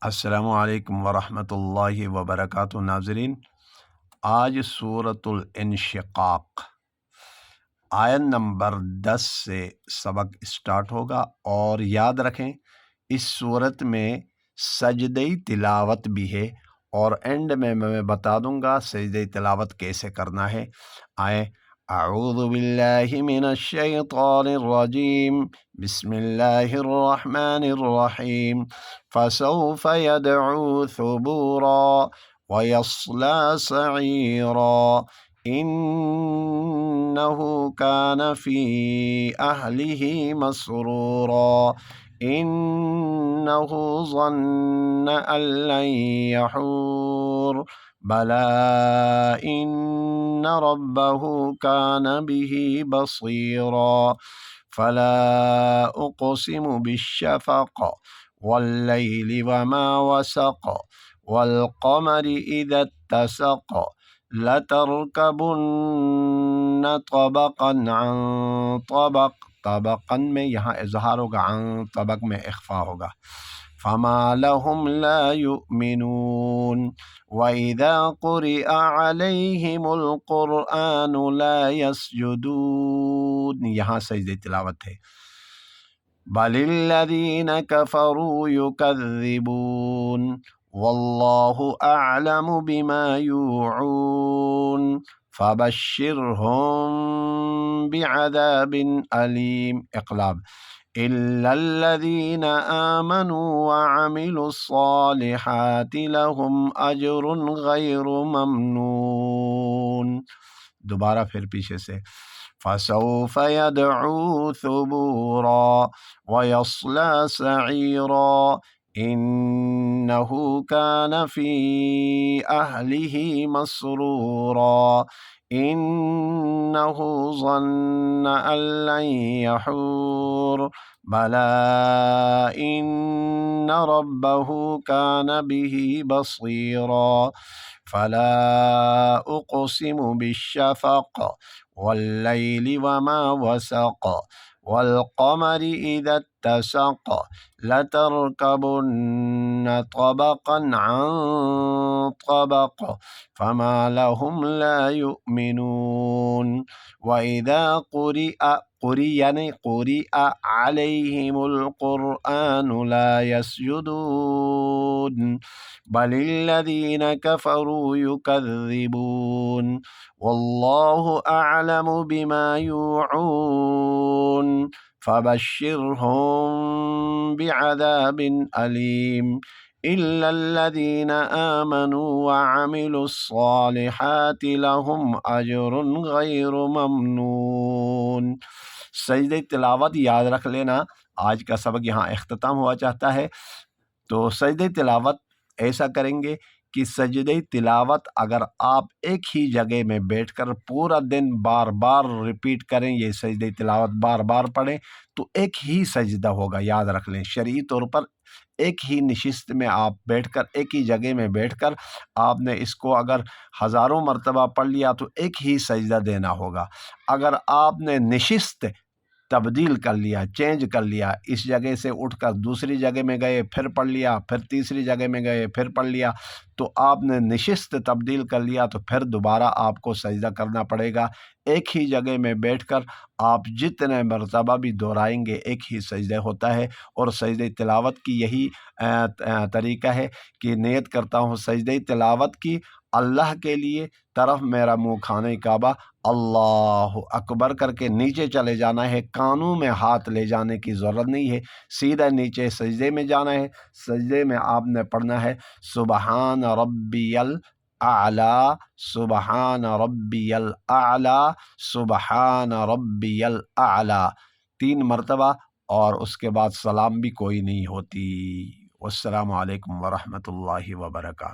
السلام علیکم ورحمۃ اللہ وبرکاتہ ناظرین، آج سورۃ الانشقاق آیت نمبر 10 سے سبق اسٹارٹ ہوگا، اور یاد رکھیں اس صورت میں سجدہ تلاوت بھی ہے، اور اینڈ میں بتا دوں گا سجدہ تلاوت کیسے کرنا ہے۔ آئے اعوذ باللہ من الشیطان الرجیم، بسم اللہ الرحمن الرحیم، فسوف يدعو ثبورا ويصلى سعيرا إنه كان في أهله مسرورا إنه ظن أن لن يحور بلى إن ربه كان به بصيرا فلا أقسم بالشفق والليل وما وسق والقمر إذا اتسق لتركبن طبقا عن طبق، طبقا میں یہاں اظہار ہوگا، عن طبق میں اخفا ہوگا۔ فما لهم لا يؤمنون وإذا قرئ عليهم القرآن لا يسجدون، یہاں سجدہ تلاوت ہے۔ بل الذين كفروا يكذبون والله أعلم بما يوعون فبشرهم بعذاب أليم۔ اقلاب إلا الذين آمنوا وعملوا الصالحات لهم أجر غير ممنون۔ دوبارہ پھر پیچھے سے، فسوف يدعو ثبورا ويصلى سعيرا إنه كان في أهله مسرورا إنه ظن أن لن يحور بلى إن ربه كان به بصيرا فلا أقسم بالشفق والليل وما وسق والقمر إذا اتسق لتركبن طبقا عن طبق فما لهم لا يؤمنون وإذا قرئ عليهم القرآن لا يسجدون بل الذين كفروا يكذبون والله أعلم بما يوعون فبشرهم بعذاب أليم إلا الذين آمنوا وعملوا الصالحات لهم أجر غير ممنون۔ سجدہ تلاوت یاد رکھ لینا، آج کا سبق یہاں اختتام ہوا چاہتا ہے۔ تو سجدہ تلاوت ایسا کریں گے کہ سجدہ تلاوت اگر آپ ایک ہی جگہ میں بیٹھ کر پورا دن بار بار ریپیٹ کریں، یہ سجدہ تلاوت بار بار پڑھیں تو ایک ہی سجدہ ہوگا۔ یاد رکھ لیں، شرعی طور پر ایک ہی نشست میں آپ بیٹھ کر، ایک ہی جگہ میں بیٹھ کر آپ نے اس کو اگر ہزاروں مرتبہ پڑھ لیا تو ایک ہی سجدہ دینا ہوگا۔ اگر آپ نے نشست تبدیل کر لیا، چینج کر لیا، اس جگہ سے اٹھ کر دوسری جگہ میں گئے پھر پڑھ لیا، پھر تیسری جگہ میں گئے پھر پڑھ لیا، تو آپ نے نشست تبدیل کر لیا تو پھر دوبارہ آپ کو سجدہ کرنا پڑے گا۔ ایک ہی جگہ میں بیٹھ کر آپ جتنے مرتبہ بھی دہرائیں گے ایک ہی سجدہ ہوتا ہے۔ اور سجدہ تلاوت کی یہی طریقہ ہے کہ نیت کرتا ہوں سجدہ تلاوت کی اللہ کے لیے، طرف میرا منہ کھانے کعبہ، اللہ اکبر کر کے نیچے چلے جانا ہے، کانوں میں ہاتھ لے جانے کی ضرورت نہیں ہے، سیدھا نیچے سجدے میں جانا ہے۔ سجدے میں آپ نے پڑھنا ہے سبحان ربی الاعلی، سبحان ربی الاعلی، سبحان ربی الاعلی 3 مرتبہ، اور اس کے بعد سلام بھی کوئی نہیں ہوتی۔ والسلام علیکم ورحمۃ اللہ وبرکاتہ۔